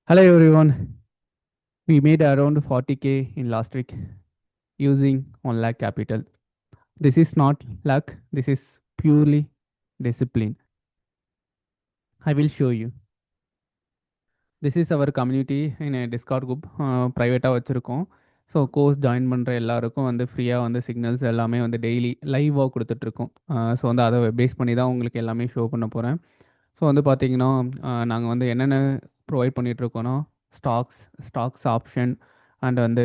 Hello everyone. We made around 40K in last week using 1 lakh capital. This is not luck, this is purely discipline. I will show you. This is our community in a Discord group. ப்ரைவேட்டாக வச்சுருக்கோம். So course join பண்ணுற எல்லாருக்கும் வந்து ஃப்ரீயாக வந்து signals எல்லாமே வந்து daily லைவாக கொடுத்துட்ருக்கோம். ஸோ வந்து அதை பேஸ் பண்ணி தான் உங்களுக்கு எல்லாமே ஷோ பண்ண போகிறேன். ஸோ வந்து பார்த்தீங்கன்னா நாங்கள் வந்து என்னென்ன ப்ரொவைட் பண்ணிகிட்ருக்கோன்னா ஸ்டாக்ஸ் ஆப்ஷன் அண்ட் வந்து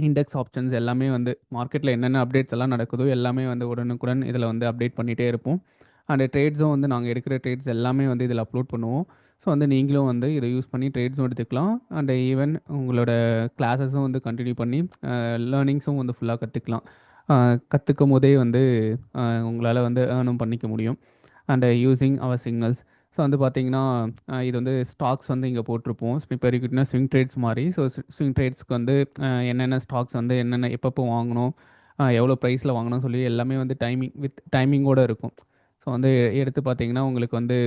இண்டெக்ஸ் ஆப்ஷன்ஸ் எல்லாமே வந்து மார்க்கெட்டில் என்னென்ன அப்டேட்ஸ் எல்லாம் நடக்குதோ எல்லாமே வந்து உடனுக்குடன் இதில் வந்து அப்டேட் பண்ணிகிட்டே இருப்போம். அண்ட் ட்ரேட்ஸும் வந்து நாங்கள் எடுக்கிற ட்ரேட்ஸ் எல்லாமே வந்து இதில் அப்லோட் பண்ணுவோம். ஸோ வந்து நீங்களும் வந்து இதை யூஸ் பண்ணி ட்ரேட்ஸும் எடுத்துக்கலாம். அண்ட் ஈவன் உங்களோட கிளாஸஸும் வந்து கண்டினியூ பண்ணி லேர்னிங்ஸும் வந்து ஃபுல்லாக கற்றுக்கலாம். கற்றுக்கும் போதே வந்து உங்களால் வந்து ஏர்னும் பண்ணிக்க முடியும். And using our signals. So வந்து பார்த்தீங்கன்னா இது வந்து ஸ்டாக்ஸ் வந்து இங்கே போட்டிருப்போம். இப்போ இருக்குன்னா ஸ்விங் ட்ரேட்ஸ் மாதிரி. ஸோ ஸ்விங் ட்ரேட்ஸ்க்கு வந்து என்னென்ன ஸ்டாக்ஸ் வந்து என்னென்ன எப்பப்போ வாங்கணும், எவ்வளோ ப்ரைஸில் வாங்கணும்னு சொல்லி எல்லாமே வந்து டைமிங்கோடு இருக்கும். ஸோ வந்து எடுத்து பார்த்தீங்கன்னா உங்களுக்கு வந்து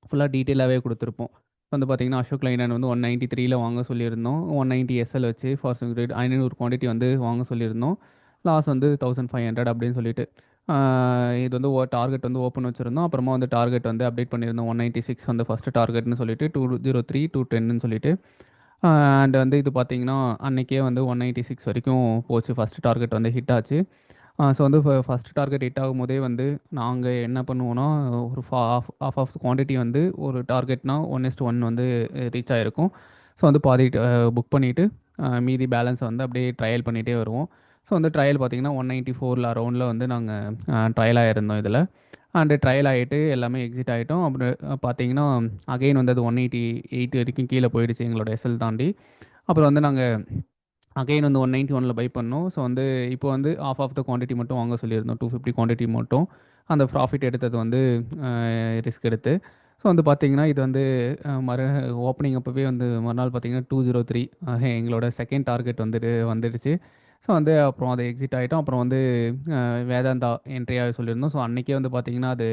ஃபுல்லாக டீட்டெயிலாகவே கொடுத்துருப்போம். வந்து பார்த்தீங்கன்னா அசோக் லைனன் வந்து 193ல் வாங்க சொல்லியிருந்தோம். 190 எஸ்எல் வச்சு ஃபார் ஸ்விங் ட்ரேட் 500 குவான்டிட்டி வந்து வாங்க சொல்லியிருந்தோம். லாஸ் வந்து 1500 அப்படின்னு சொல்லிட்டு இது வந்து டார்கெட் வந்து ஓப்பன் வச்சுருந்தோம். அப்புறமா வந்து டார்கெட் வந்து அப்டேட் பண்ணியிருந்தோம். 196 வந்து ஃபஸ்ட்டு டார்கெட்னு சொல்லிட்டு 203 210ன்னு சொல்லிட்டு அண்ட் வந்து இது பார்த்தீங்கன்னா அன்றைக்கே வந்து 196 வரைக்கும் போச்சு. ஃபஸ்ட்டு டார்கெட் வந்து ஹிட் ஆச்சு. ஸோ வந்து ஃபஸ்ட் டார்கெட் ஹிட் ஆகும்போதே வந்து நாங்கள் என்ன பண்ணுவோன்னா ஒரு ஆஃப் ஆஃப் குவான்டிட்டி வந்து ஒரு டார்கெட்னா 1:1 வந்து ரீச் ஆகிருக்கும். ஸோ வந்து பாதி புக் பண்ணிவிட்டு மீதி பேலன்ஸை வந்து அப்படியே ட்ரையல் பண்ணிகிட்டே வருவோம். ஸோ வந்து ட்ரையல் பார்த்தீங்கன்னா 194 அரௌண்டில் வந்து நாங்கள் ட்ரையல் ஆகிருந்தோம் இதில். அண்டு ட்ரையல் ஆகிட்டு எல்லாமே எக்ஸிட் ஆகிட்டோம். அப்புறம் பார்த்தீங்கன்னா அகைன் வந்து அது 188 வரைக்கும் கீழே போயிடுச்சு எங்களோட எஸ்எல் தாண்டி. அப்புறம் வந்து நாங்கள் அகைன் வந்து 191ல் பை பண்ணோம். ஸோ வந்து இப்போ வந்து ஆஃப் த குவான்டிட்டி மட்டும் வாங்க சொல்லியிருந்தோம். 250 குவான்டிட்டி மட்டும் அந்த ப்ராஃபிட் எடுத்தது வந்து ரிஸ்க் எடுத்து. ஸோ வந்து பார்த்தீங்கன்னா இது வந்து ஓப்பனிங் அப்போவே வந்து மறுநாள் பார்த்தீங்கன்னா 203 எங்களோட செகண்ட் டார்கெட் வந்துடுச்சு. ஸோ வந்து அப்புறம் அதை எக்ஸிட் ஆகிட்டோம். அப்புறம் வந்து வேதாந்தா என்ட்ரியாக சொல்லியிருந்தோம். ஸோ அன்றைக்கே வந்து பார்த்தீங்கன்னா அது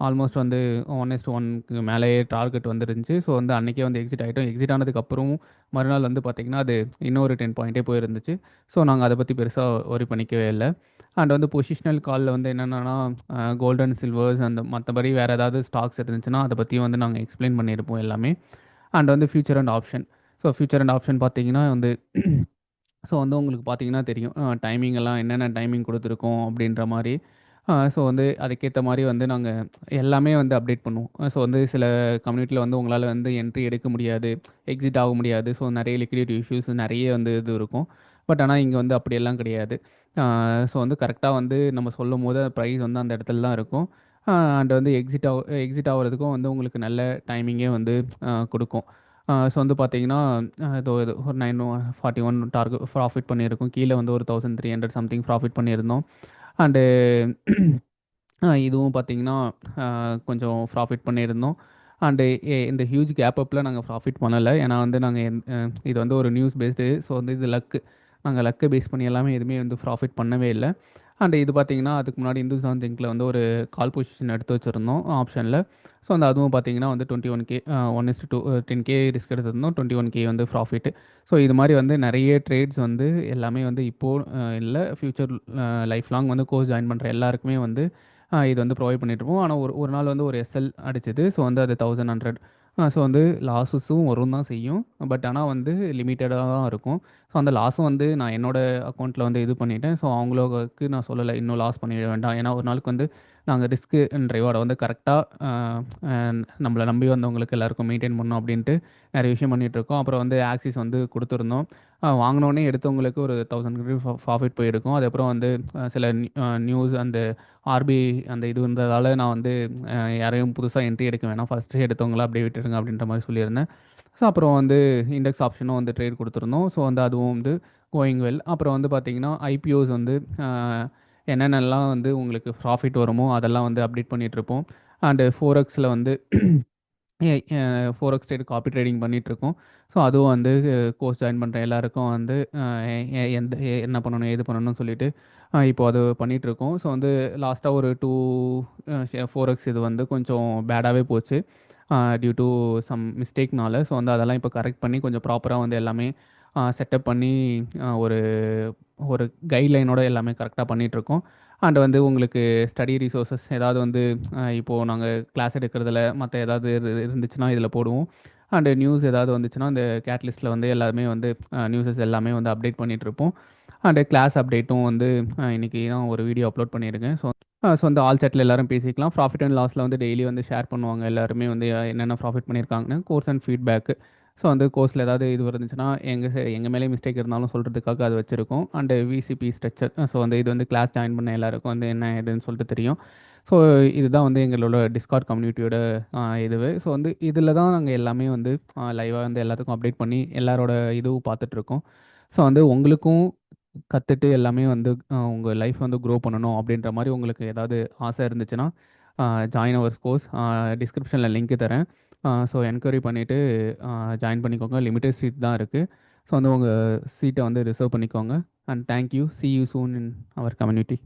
ஆல்மோஸ்ட் வந்து 1:1க்கு மேலேயே டார்கெட் வந்துருந்துச்சு. ஸோ வந்து அன்றைக்கே வந்து எக்ஸிட் ஆகிட்டோம். எக்ஸிட் ஆனதுக்கப்புறம் மறுநாள் வந்து பார்த்திங்கன்னா அது இன்னொரு 10 பாயிண்ட்டே போயிருந்துச்சு. ஸோ நாங்கள் அதை பற்றி பெருசாக ஒரி பண்ணிக்கவே இல்லை. அண்ட் வந்து பொசிஷனல் காலில் வந்து என்னென்னா கோல்டு அண்ட் சில்வர்ஸ் அந்த மற்றபடி வேறு ஏதாவது ஸ்டாக்ஸ் இருந்துச்சுன்னா அதை பற்றியும் வந்து நாங்கள் எக்ஸ்பிளைன் பண்ணியிருப்போம் எல்லாமே. அண்ட் வந்து future and option. So future and option பார்த்தீங்கன்னா வந்து ஸோ வந்து உங்களுக்கு பார்த்தீங்கன்னா தெரியும் டைமிங் எல்லாம் என்னென்ன டைமிங் கொடுத்துருக்கோம் அப்படின்ற மாதிரி. ஸோ வந்து அதுக்கேற்ற மாதிரி வந்து நாங்கள் எல்லாமே வந்து அப்டேட் பண்ணுவோம். ஸோ வந்து சில கம்யூனிட்டியில் வந்து உங்களால் வந்து என்ட்ரி எடுக்க முடியாது, எக்ஸிட் ஆக முடியாது. ஸோ நிறைய லிக்விடிட்டி இஷ்யூஸ் நிறைய வந்து இது இருக்கும். பட் ஆனால் இங்கே வந்து அப்படியெல்லாம் கிடையாது. ஸோ வந்து கரெக்டாக வந்து நம்ம சொல்லும் போது ப்ரைஸ் வந்து அந்த இடத்துல தான் இருக்கும். அண்ட் வந்து எக்ஸிட் ஆகிறதுக்கும் வந்து உங்களுக்கு நல்ல டைமிங்கே வந்து கொடுக்கும். ஸோ வந்து பார்த்தீங்கன்னா இது ஒரு 941 ப்ராஃபிட் பண்ணியிருக்கோம். கீழே வந்து ஒரு 1300 சம்திங் ப்ராஃபிட் பண்ணியிருந்தோம். அண்டு இதுவும் பார்த்தீங்கன்னா கொஞ்சம் ப்ராஃபிட் பண்ணியிருந்தோம். அண்டு இந்த ஹியூஜ் கேப் அப்பில் நாங்கள் ப்ராஃபிட் பண்ணலை. ஏன்னா வந்து நாங்கள் இது வந்து ஒரு நியூஸ் பேஸ்டு. ஸோ வந்து இது நாங்கள் லக்கை பேஸ் பண்ணி எல்லாமே எதுவுமே வந்து ப்ராஃபிட் பண்ணவே இல்லை. அண்ட் இது பார்த்தீங்கன்னா அதுக்கு முன்னாடி இந்துஸ்தான் திங்கில் வந்து ஒரு கால் பொசிஷன் எடுத்து வச்சுருந்தோம் ஆப்ஷனில். ஸோ வந்து அதுவும் பார்த்தீங்கன்னா வந்து 21K 1:2 10K ரிஸ்க் எடுத்திருந்தோம். 21K வந்து ப்ராஃபிட்டு. ஸோ இது மாதிரி வந்து நிறைய ட்ரேட்ஸ் வந்து எல்லாமே வந்து இப்போது இல்லை ஃப்யூச்சர் லைஃப் லாங் வந்து கோர்ஸ் ஜாயின் பண்ணுற எல்லாருக்குமே வந்து இது வந்து ப்ரொவைட் பண்ணிட்டுருப்போம். ஆனால் ஒரு நாள் வந்து ஒரு எஸ்எல் அடிச்சது. ஸோ வந்து அது 1100. ஸோ வந்து லாஸஸும் வரும் தான் செய்யும். பட் ஆனால் வந்து லிமிட்டடாக தான் இருக்கும். ஸோ அந்த லாஸும் வந்து நான் என்னோடய அக்கௌண்ட்டில் வந்து இது பண்ணிட்டேன். ஸோ அவங்களுக்கு நான் சொல்லலை இன்னும் லாஸ் பண்ணிட வேண்டாம். ஏன்னா ஒரு நாளுக்கு வந்து நாங்கள் ரிஸ்க்கு அண்ட் ரிவார்டை வந்து கரெக்டாக நம்மளை நம்பி வந்தவங்களுக்கு எல்லாருக்கும் மெயின்டைன் பண்ணணும் அப்படின்ட்டு நிறைய விஷயம் பண்ணிகிட்ருக்கோம். அப்புறம் வந்து ஆக்சிஸ் வந்து கொடுத்துருந்தோம். வாங்கினோடனே எடுத்தவங்களுக்கு ஒரு 1000 ப்ராஃபிட் போயிருக்கும். அதுக்கப்புறம் வந்து சில நியூஸ் அந்த ஆர்பிஐ அந்த இது இருந்ததால் நான் வந்து யாரையும் புதுசாக என்ட்ரி எடுக்க வேணாம், ஃபஸ்ட்டு எடுத்தவங்கள அப்படியே விட்டுருங்க அப்படின்ற மாதிரி சொல்லியிருந்தேன். ஸோ அப்புறம் வந்து இண்டெக்ஸ் ஆப்ஷனும் வந்து ட்ரேட் கொடுத்துருந்தோம். ஸோ வந்து அதுவும் வந்து கோயிங் வெல். அப்புறம் வந்து பார்த்திங்கன்னா ஐபிஓஸ் வந்து என்னென்னலாம் வந்து உங்களுக்கு ப்ராஃபிட் வருமோ அதெல்லாம் வந்து அப்டேட் பண்ணிகிட்ருப்போம். அண்டு ஃபோரெக்ஸில் வந்து ஃபோரெக்ஸ் ட்ரேட் காப்பி ட்ரேடிங் பண்ணிகிட்ருக்கோம். ஸோ அதுவும் வந்து கோர்ஸ் ஜாயின் பண்ணுற எல்லாருக்கும் வந்து என்ன பண்ணணும் ஏது பண்ணணும்னு சொல்லிட்டு இப்போ அது பண்ணிகிட்ருக்கோம். ஸோ வந்து லாஸ்ட்டாக ஒரு 2 ஃபோரெக்ஸ் இது வந்து கொஞ்சம் பேடாகவே போச்சு. டியூ டு சம் மிஸ்டேக்னால. ஸோ வந்து அதெல்லாம் இப்போ கரெக்ட் பண்ணி கொஞ்சம் ப்ராப்பராக வந்து எல்லாமே செட்டப் பண்ணி ஒரு ஒரு கைட்லைனோட எல்லாமே கரெக்டாக பண்ணிகிட்ருக்கோம். அண்ட் வந்து உங்களுக்கு ஸ்டடி ரிசோர்ஸஸ் ஏதாவது வந்து இப்போது நாங்கள் கிளாஸ் எடுக்கிறதுல மற்ற ஏதாவது இருந்துச்சுன்னா இதில் போடுவோம். அண்டு நியூஸ் ஏதாவது வந்துச்சுன்னா அந்த கேட்லிஸ்ட்டில் வந்து எல்லாமே வந்து நியூஸஸ் எல்லாமே வந்து அப்டேட் பண்ணிகிட்ருப்போம். அண்டு கிளாஸ் அப்டேட்டும் வந்து இன்றைக்கி தான் ஒரு வீடியோ அப்லோட் பண்ணியிருக்கேன். ஸோ வந்து ஆல் சேட்டில் எல்லாரும் பேசிக்கலாம். ப்ராஃபிட் அண்ட் லாஸில் வந்து டெய்லி வந்து ஷேர் பண்ணுவாங்க எல்லாருமே வந்து என்னென்ன ப்ராஃபிட் பண்ணியிருக்காங்கன்னு, கோர்ஸ் அண்ட் ஃபீட்பேக்கு. ஸோ வந்து கோர்ஸில் ஏதாவது இது இருந்துச்சுன்னா எங்கள் மேலே மிஸ்டேக் இருந்தாலும் சொல்கிறதுக்காக அது வச்சுருக்கோம். And VCB structure. ஸோ வந்து இது வந்து கிளாஸ் ஜாயின் பண்ண எல்லாருக்கும் வந்து என்ன ஏதுன்னு சொல்லிட்டு தெரியும். ஸோ இதுதான் வந்து எங்களோட டிஸ்கார்ட் கம்யூனிட்டியோட இதுவு. ஸோ வந்து இதில் தான் நாங்கள் எல்லாமே வந்து லைவாக வந்து எல்லாத்துக்கும் அப்டேட் பண்ணி எல்லாரோட இதுவும் பார்த்துட்ருக்கோம். ஸோ வந்து உங்களுக்கும் கற்றுட்டு எல்லாமே வந்து உங்கள் லைஃப் வந்து க்ரோ பண்ணணும் அப்படின்ற மாதிரி உங்களுக்கு ஏதாவது ஆசை இருந்துச்சுன்னா ஜாயின் அவர் கோர்ஸ். டிஸ்கிரிப்ஷனில் லிங்க் தரேன். ஸோ என்கொயரி பண்ணிவிட்டு ஜாயின் பண்ணிக்கோங்க. லிமிட்டட் சீட் தான் இருக்குது. ஸோ வந்து உங்கள் சீட்டை வந்து ரிசர்வ் பண்ணிக்கோங்க. And thank you. See you soon in our community.